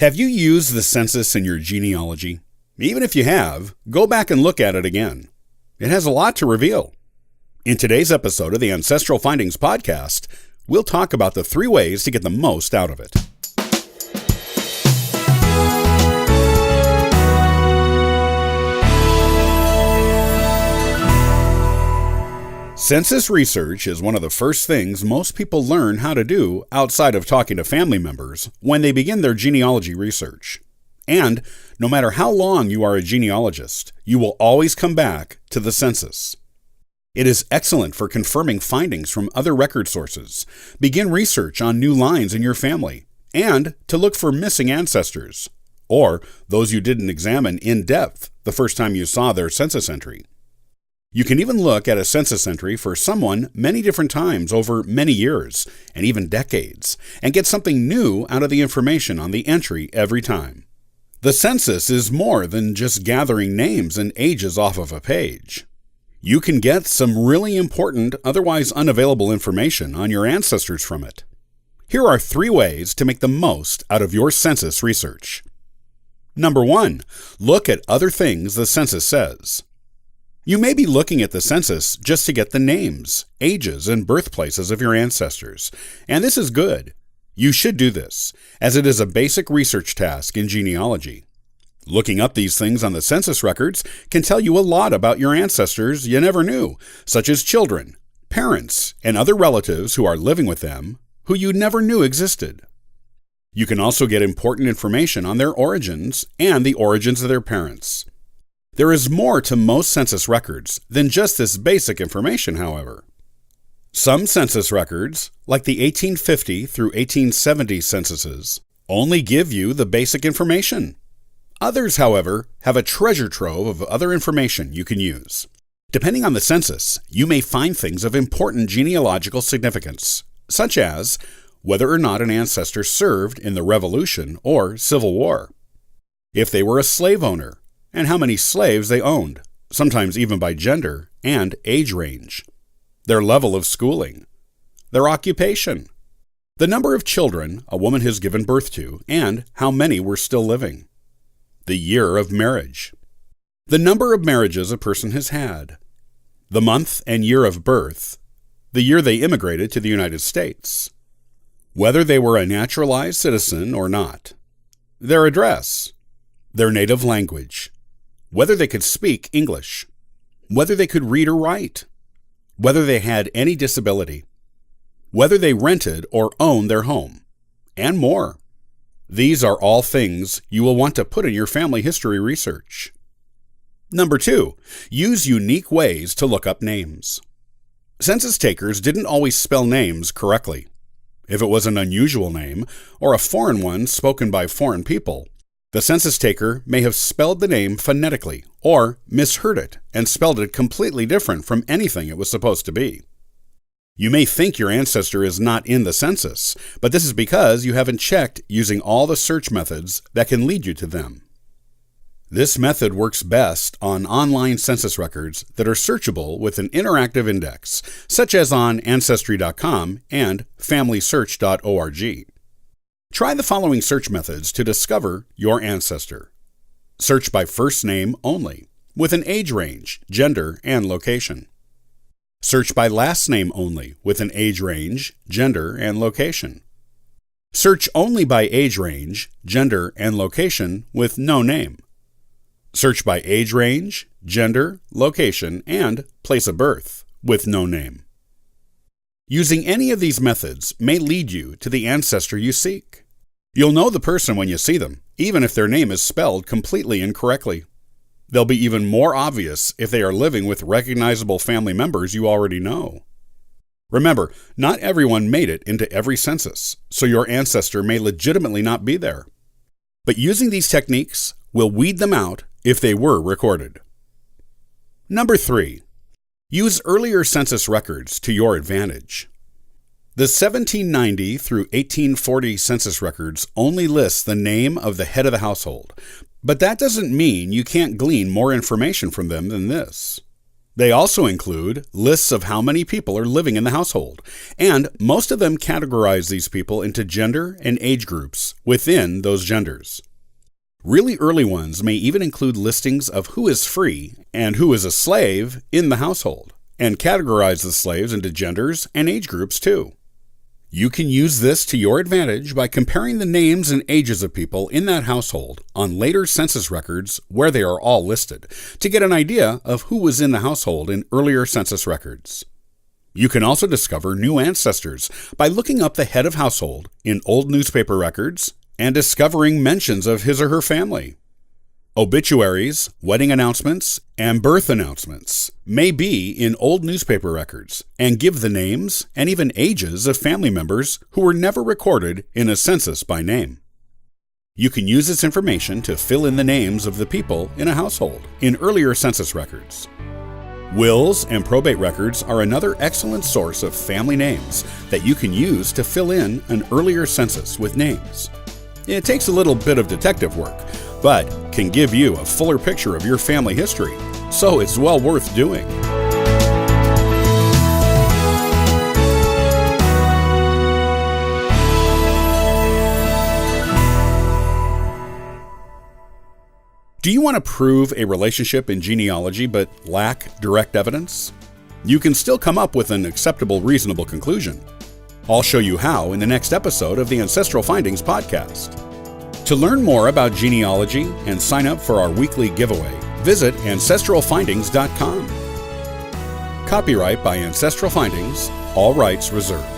Have you used the census in your genealogy? Even if you have, go back and look at it again. It has a lot to reveal. In today's episode of the Ancestral Findings Podcast, we'll talk about the 3 ways to get the most out of it. Census research is one of the first things most people learn how to do outside of talking to family members when they begin their genealogy research. And no matter how long you are a genealogist, you will always come back to the census. It is excellent for confirming findings from other record sources, begin research on new lines in your family, and to look for missing ancestors, or those you didn't examine in depth the first time you saw their census entry. You can even look at a census entry for someone many different times over many years, and even decades, and get something new out of the information on the entry every time. The census is more than just gathering names and ages off of a page. You can get some really important, otherwise unavailable information on your ancestors from it. Here are 3 ways to make the most out of your census research. Number 1, look at other things the census says. You may be looking at the census just to get the names, ages, and birthplaces of your ancestors, and this is good. You should do this, as it is a basic research task in genealogy. Looking up these things on the census records can tell you a lot about your ancestors you never knew, such as children, parents, and other relatives who are living with them who you never knew existed. You can also get important information on their origins and the origins of their parents. There is more to most census records than just this basic information, however. Some census records, like the 1850 through 1870 censuses, only give you the basic information. Others, however, have a treasure trove of other information you can use. Depending on the census, you may find things of important genealogical significance, such as whether or not an ancestor served in the Revolution or Civil War, if they were a slave owner, and how many slaves they owned, sometimes even by gender and age range, their level of schooling, their occupation, the number of children a woman has given birth to, and how many were still living, the year of marriage, the number of marriages a person has had, the month and year of birth, the year they immigrated to the United States, whether they were a naturalized citizen or not, their address, their native language, whether they could speak English, whether they could read or write, whether they had any disability, whether they rented or owned their home, and more. These are all things you will want to put in your family history research. Number 2, use unique ways to look up names. Census takers didn't always spell names correctly. If it was an unusual name or a foreign one spoken by foreign people, the census taker may have spelled the name phonetically or misheard it and spelled it completely different from anything it was supposed to be. You may think your ancestor is not in the census, but this is because you haven't checked using all the search methods that can lead you to them. This method works best on online census records that are searchable with an interactive index, such as on Ancestry.com and FamilySearch.org. Try the following search methods to discover your ancestor. Search by first name only, with an age range, gender, and location. Search by last name only, with an age range, gender, and location. Search only by age range, gender, and location with no name. Search by age range, gender, location, and place of birth with no name. Using any of these methods may lead you to the ancestor you seek. You'll know the person when you see them, even if their name is spelled completely incorrectly. They'll be even more obvious if they are living with recognizable family members you already know. Remember, not everyone made it into every census, so your ancestor may legitimately not be there. But using these techniques will weed them out if they were recorded. Number 3, use earlier census records to your advantage. The 1790 through 1840 census records only list the name of the head of the household, but that doesn't mean you can't glean more information from them than this. They also include lists of how many people are living in the household, and most of them categorize these people into gender and age groups within those genders. Really early ones may even include listings of who is free and who is a slave in the household, and categorize the slaves into genders and age groups too. You can use this to your advantage by comparing the names and ages of people in that household on later census records where they are all listed to get an idea of who was in the household in earlier census records. You can also discover new ancestors by looking up the head of household in old newspaper records and discovering mentions of his or her family. Obituaries, wedding announcements, and birth announcements may be in old newspaper records and give the names and even ages of family members who were never recorded in a census by name. You can use this information to fill in the names of the people in a household in earlier census records. Wills and probate records are another excellent source of family names that you can use to fill in an earlier census with names. It takes a little bit of detective work, but can give you a fuller picture of your family history, so it's well worth doing. Do you want to prove a relationship in genealogy but lack direct evidence? You can still come up with an acceptable, reasonable conclusion. I'll show you how in the next episode of the Ancestral Findings podcast. To learn more about genealogy and sign up for our weekly giveaway, visit ancestralfindings.com. Copyright by Ancestral Findings, all rights reserved.